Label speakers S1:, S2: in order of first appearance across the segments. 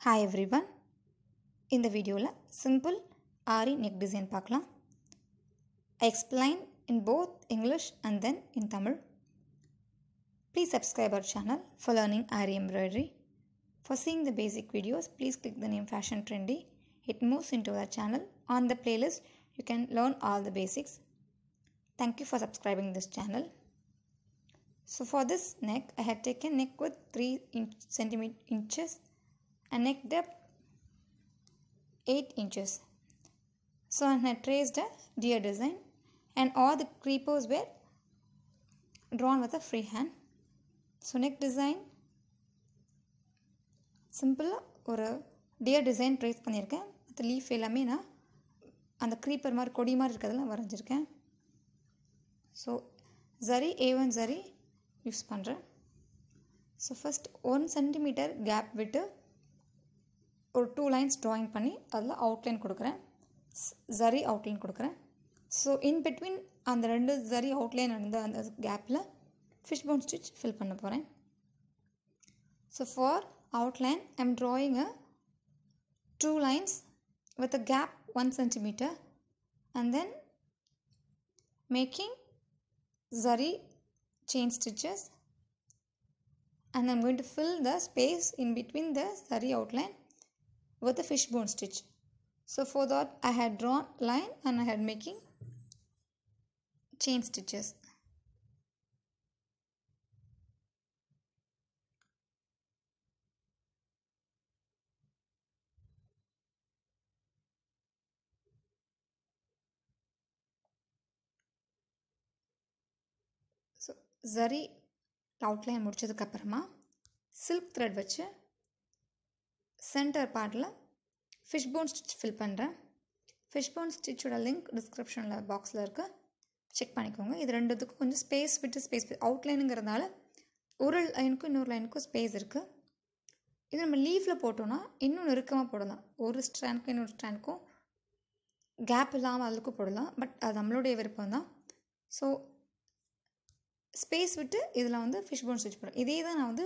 S1: Hi everyone. In the video la simple Ari neck design பார்க்கலாம். I explain in both English and then in Tamil. Please subscribe our channel for learning Ari embroidery. For seeing the basic videos, please click the name Fashion Trendy. It moves into our channel. On the playlist, you can learn all the basics. Thank you for subscribing this channel. So for this neck, I had taken neck with 3 inches and neck depth 8 inches. So I had traced a deer design and all the creepers were drawn with a free hand. So neck design simple ஒரு deer design trace பண்ணியிருக்கேன். அந்த leaf எல்லாமே நான் அந்த creeper மாதிரி கொடி மாதிரி இருக்கிறதெல்லாம் வரைஞ்சிருக்கேன். So zari A1 zari use பண்ணுறேன். ஸோ ஃபஸ்ட் 1 சென்டிமீட்டர் கேப் விட்டு ஒரு 2 லைன்ஸ் ட்ராயிங் பண்ணி அதில் அவுட்லைன் கொடுக்குறேன். ஜரி அவுட்லைன் கொடுக்குறேன். ஸோ இன் பிட்வீன் அந்த 2 ஜரி அவுட்லைன் இருந்த அந்த கேப்பில் ஃபிஷ் போன் ஸ்டிச் ஃபில் பண்ண போகிறேன். So for outline I am drawing a 2 lines with a gap 1 centimeter and then making zari chain stitches, and I am going to fill the space in between the zari outline with a fishbone stitch. So for that I had drawn line and I had making chain stitches. So zari outline முடிச்சதுக்கப்புறமா silk thread வச்சு center பார்ட்டில் fish bone stitch fill பண்ணுறேன். Fish bone ஸ்டிச்சோட link டிஸ்கிரிப்ஷனில் பாக்ஸில் இருக்குது, check பண்ணிக்கோங்க. இது ரெண்டுத்துக்கும் கொஞ்சம் ஸ்பேஸ் விட்டு ஸ்பேஸ் அவுட்லைனுங்கிறதுனால ஒரு லைனுக்கும் இன்னொரு லைனுக்கும் ஸ்பேஸ் இருக்குது. இது நம்ம லீஃபில் போட்டோன்னா இன்னும் நெருக்கமாக போடலாம். ஒரு ஸ்ட்ராண்டுக்கும் இன்னொரு ஸ்ட்ராண்டுக்கும் கேப் இல்லாமல் அதுக்கும் போடலாம். பட் அது நம்மளுடைய விருப்பம் தான். ஸோ ஸ்பேஸ் விட்டு இதில் வந்து ஃபிஷ் போன் ஸ்டிச் போடுறேன். இதே தான் நான் வந்து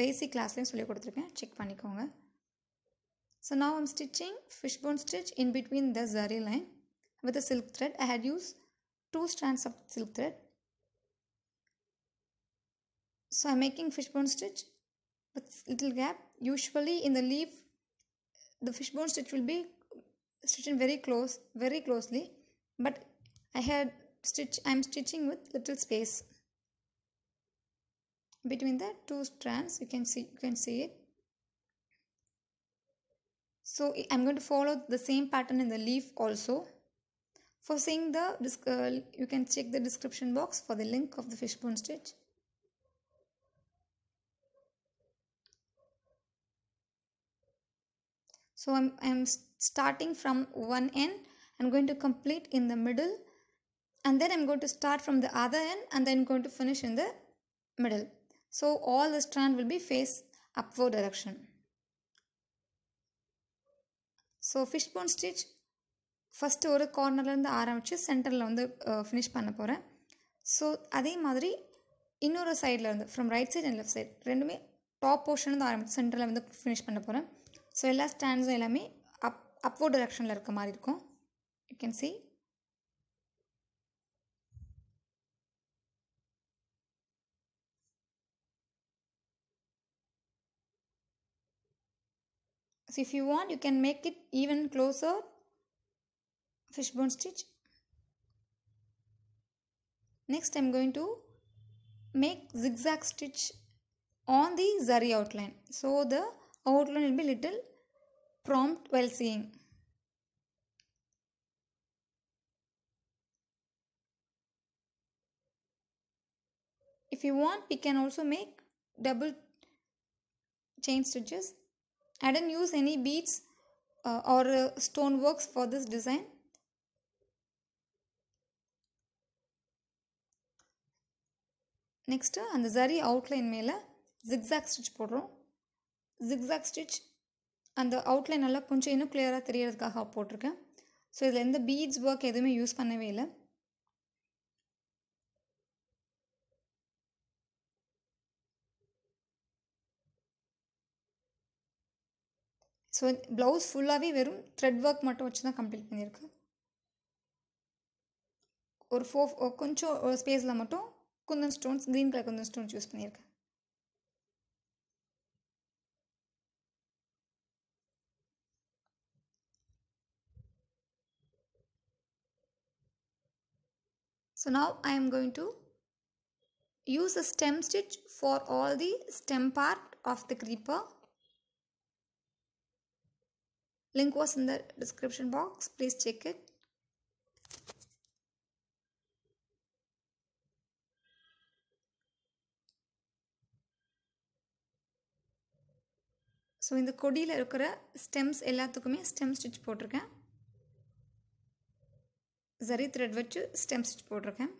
S1: பேசிக் கிளாஸ்லேயும் சொல்லி கொடுத்துருக்கேன், செக் பண்ணிக்கோங்க. So now I'm stitching fish bone stitch in between the zari line with a silk thread. I had used 2 strands of silk thread. So I'm making fish bone stitch with little gap. Usually in the leaf the fish bone stitch will be stitching very closely, but I'm stitching with little space between the 2 strands. You can see it. So I'm going to follow the same pattern in the leaf also. For seeing the you can check the description box for the link of the fishbone stitch. So I'm starting from one end and going to complete in the middle, and then I'm going to start from the other end and then going to finish in the middle. So all the strand will be face upward direction. So fish bone stitch first ஒரு கார்னர்லேருந்து ஆரம்பித்து சென்டரில் வந்து finish பண்ண போகிறேன். So அதே மாதிரி இன்னொரு சைடில் இருந்து from right side and left side ரெண்டுமே டாப் போர்ஷன்லேருந்து ஆரம்பித்து சென்டரில் வந்து ஃபினிஷ் பண்ண போகிறேன். ஸோ எல்லா ஸ்டாண்ட்ஸும் எல்லாமே அப்வர்ட் டைரக்ஷனில் இருக்க மாதிரி இருக்கும். You can see. So if you want, you can make it even closer fishbone stitch. Next I'm going to make zigzag stitch on the zari outline, so the outline will be little prompt while seeing. If you want, we can also make double chain stitches. I didn't use any beads or stone works for this design. Next அந்த zari outline மேலே zigzag stitch போடுறோம். zigzag stitch அந்த outline எல்லாம் கொஞ்சம் இன்னும் கிளியராக தெரியறதுக்காக போட்டிருக்கேன். So இதில் எந்த beads work எதுவுமே யூஸ் பண்ணவே இல்லை. ஸோ ப்ளவுஸ் ஃபுல்லாகவே வெறும் த்ரெட் ஒர்க் மட்டும் வச்சு தான் கம்ப்ளீட் பண்ணியிருக்கு. ஒரு கொஞ்சம் ஸ்பேஸில் மட்டும் Kundan stones, green colour Kundan stones use பண்ணியிருக்கேன். So now I am going to use a stem stitch for all the stem part of the creeper. Link was in the description box, please check it. So இந்த கொடியில் இருக்கிற stems எல்லாத்துக்குமே stem stitch போட்டிருக்கேன். Zari thread வச்சு stem stitch போட்டிருக்கேன்.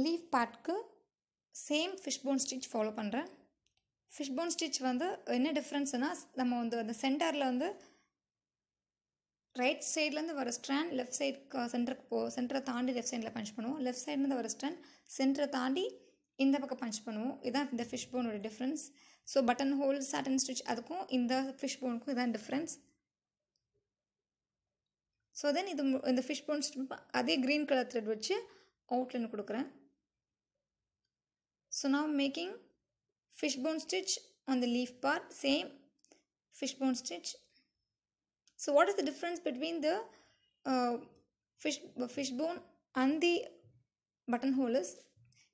S1: Leaf பார்ட்க்கு same fishbone stitch follow பண்ணுறேன். Fishbone stitch வந்து என்ன டிஃப்ரென்ஸ்னால், நம்ம வந்து அந்த சென்டரில் வந்து ரைட் சைட்லேருந்து வர ஸ்ட்ராண்ட் லெஃப்ட் சைட் சென்டரை தாண்டி லெஃப்ட் சைடில் பஞ்ச் பண்ணுவோம். லெஃப்ட் சைட்லேருந்து வர ஸ்ட்ராண்ட் சென்டரை தாண்டி இந்த பக்கம் பஞ்ச் பண்ணுவோம். இதுதான் இந்த ஃபிஷ்போனோட difference. So button hole satin stitch அதுக்கும் இந்த ஃபிஷ்போனுக்கும் இதான் டிஃப்ரென்ஸ். ஸோ தென் இந்த ஃபிஷ்போன் ஸ்டிச் அதே க்ரீன் கலர் த்ரெட் வச்சு அவுட்லைன் கொடுக்குறேன். So now making fishbone stitch on the leaf part, same fishbone stitch. So what is the difference between the fishbone and the buttonhole is,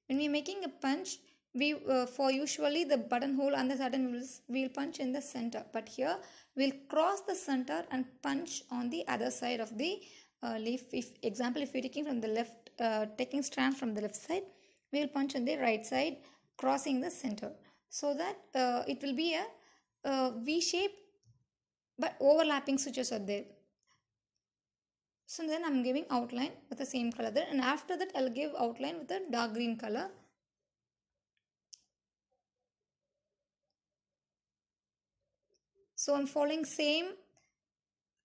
S1: when we are making a punch, we for usually the buttonhole and the satin we'll punch in the center, but here we'll cross the center and punch on the other side of the leaf. If example, if you're taking from the left, taking strand from the left side, we will punch on the right side, crossing the center, so that it will be a V shape, but overlapping stitches are there. So then I'm giving outline with the same color there, and after that I'll give outline with a dark green color. So I'm following same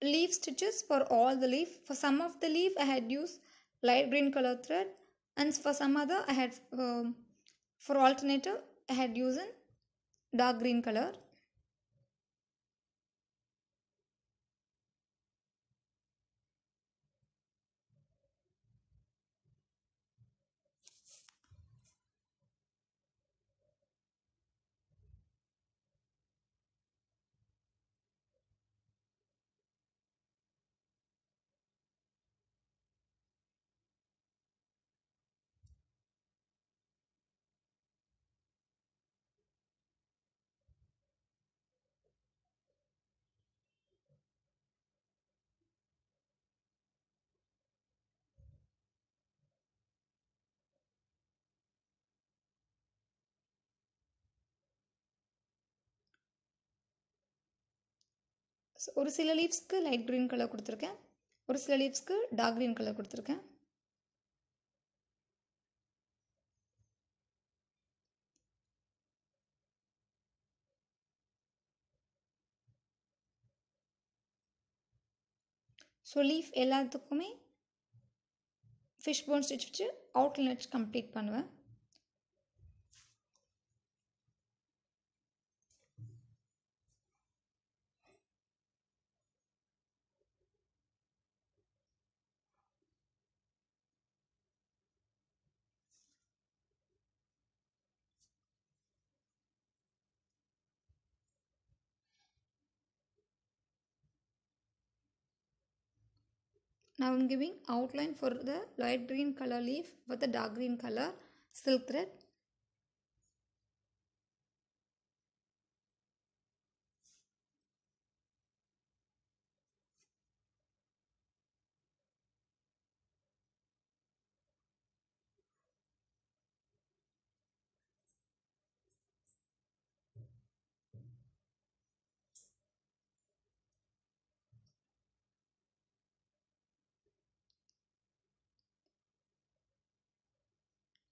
S1: leaf stitches for all the leaf. For some of the leaf I had used light green color thread, and for some other I had for alternative I had used dark green color. ஒரு சில லீவ்ஸ்க்கு light green colour கொடுத்துருக்கேன், ஒரு சில லீவ்ஸ்க்கு dark green colour கொடுத்துருக்கேன். So leaf எல்லாத்துக்குமே fishbone stitch வச்சு outline வச்சு complete பண்ணுவேன். Now I'm giving outline for the light green color leaf with the dark green color silk thread.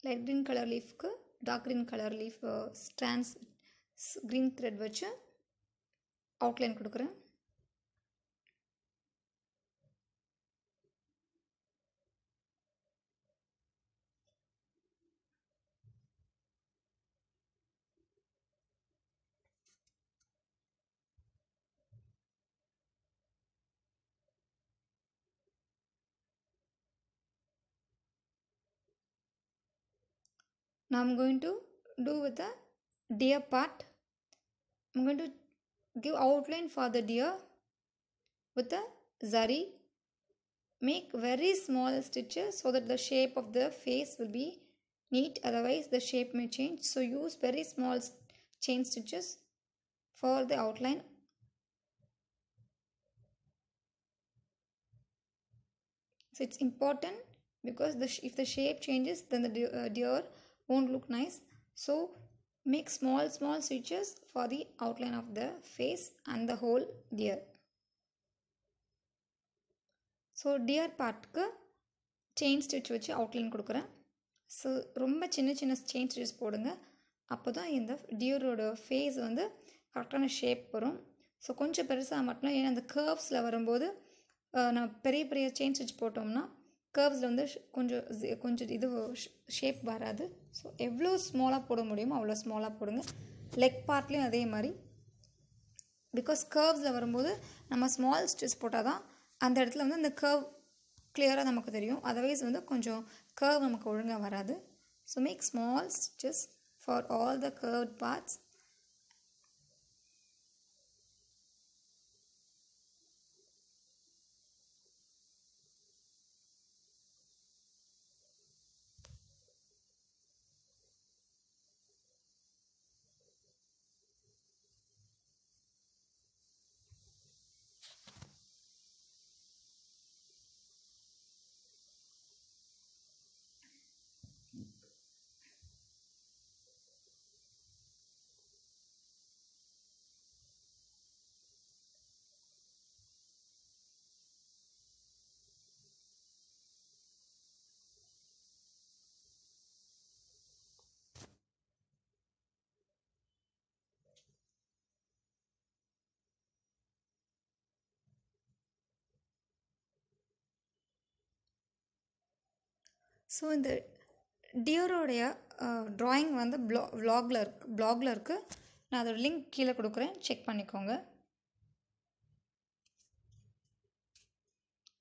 S1: Light green color leaf ku dark green color leaf strands green thread வச்சு outline கொடுக்குறேன். Now I'm going to do with the deer part. I'm going to give outline for the deer with the zari. Make very small stitches so that the shape of the face will be neat, otherwise the shape may change. So use very small chain stitches for the outline. So it's important because if the shape changes, then the deer won't look nice. So make small stitches for the outline of the face and the whole deer. So deer part ku chain stitch வச்சு outline கொடுக்குறேன். So ரொம்ப சின்ன chain stitches போடுங்க. அப்போ தான் இந்த டியரோட face வந்து கரெக்டான ஷேப் வரும். ஸோ கொஞ்சம் பெருசாக மட்டும் ஏன்னா அந்த கர்வ்ஸில் வரும்போது நம்ம பெரிய செயின் ஸ்டிச் போட்டோம்னா கர்வ்ஸில் வந்து கொஞ்சம் இது ஷேப் வராது. ஸோ எவ்வளோ ஸ்மாலாக போட முடியுமோ அவ்வளோ ஸ்மாலாக போடுங்க. லெக் பார்ட்லேயும் அதே மாதிரி, பிகாஸ் கர்வ்ஸில் வரும்போது நம்ம ஸ்மால் ஸ்டிச் போட்டால் தான் அந்த இடத்துல வந்து அந்த கர்வ் கிளியராக நமக்கு தெரியும். அதர்வைஸ் வந்து கொஞ்சம் கர்வ் நமக்கு ஒழுங்காக வராது. So make small stitches for all the curved parts. So இந்த டியரோடைய ட்ராயிங் வந்து ப்ளாகில் இருக்குது. நான் அதோட லிங்க் கீழே கொடுக்குறேன், செக் பண்ணிக்கோங்க.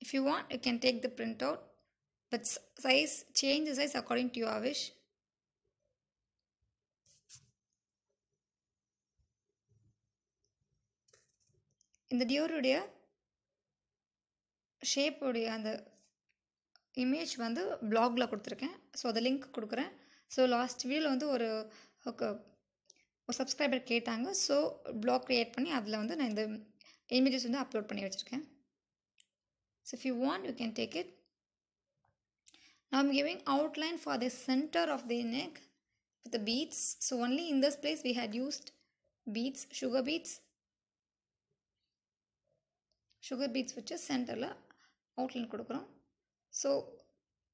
S1: If you want, you can take the printout, but change the size according to your wish. இந்த டியோருடைய ஷேப் உடைய அந்த இமேஜ் வந்து ப்ளாகில் கொடுத்துருக்கேன். ஸோ அதை லிங்க் கொடுக்குறேன். ஸோ லாஸ்ட் வீடியோவில் வந்து ஒரு சப்ஸ்கிரைபர் கேட்டாங்க. ஸோ ப்ளாக் க்ரியேட் பண்ணி அதில் வந்து நான் இந்த இமேஜஸ் வந்து அப்லோட் பண்ணி வச்சுருக்கேன். So if you want, you can take it. Now I'm giving outline for the center of the neck with the beads. So only in this place we had used beads, sugar beads வச்சு சென்டரில் outline கொடுக்குறோம். So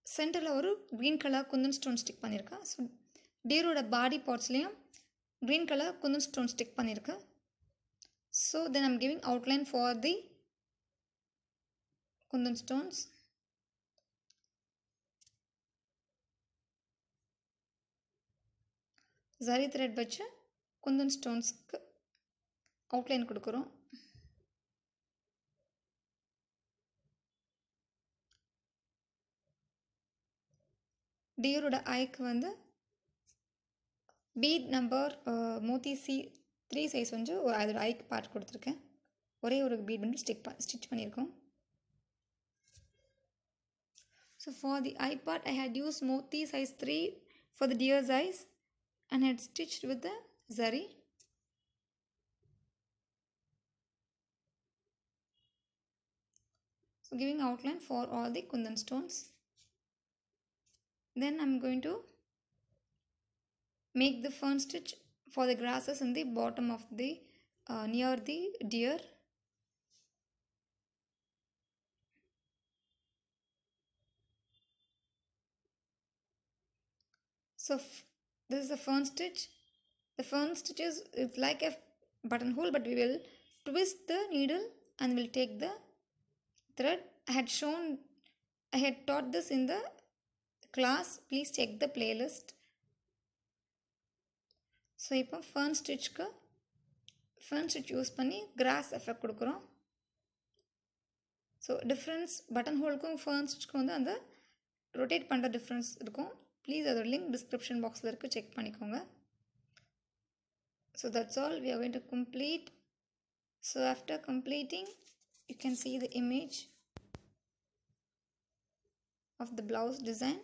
S1: சென்டரில் ஒரு green colour kundan stone stick பண்ணியிருக்கேன். So டியரோட body பார்ட்ஸ்லேயும் green colour kundan stone stick பண்ணியிருக்கேன். So then I'm giving outline for the kundan stones. Zari thread வச்சு குந்தன் ஸ்டோன்ஸ்க்கு அவுட்லைன் கொடுக்குறோம். டியரோட ஐக்கு வந்து பீட் நம்பர் மோத்தி C3 சைஸ் வந்து அதோட ஐக்கு பார்ட் கொடுத்துருக்கேன். ஒரே ஒரு பீட் வந்து ஸ்டிச் பண்ணியிருக்கோம். So for the eye part, I had used Moti size 3 for the deer's eyes and had stitched with the zari. So giving outline for all the kundan stones. Then I'm going to make the fern stitch for the grasses in the bottom of the near the deer. So this is the fern stitch. The fern stitch is it's like a buttonhole, but we will twist the needle and we'll take the thread. I had taught this in the class. Please check the playlist. So இப்போ fern stitch use பண்ணி cross effect கொடுக்குறோம். So difference button ஹோலுக்கும் ஃபர்ன் ஸ்டிச்சுக்கும் வந்து அந்த rotate பண்ணுற difference இருக்கும். Please அதோட link description பாக்ஸில் இருக்குது, செக் பண்ணிக்கோங்க. So that's all we are going to complete. So after completing, you can see the image of the blouse design.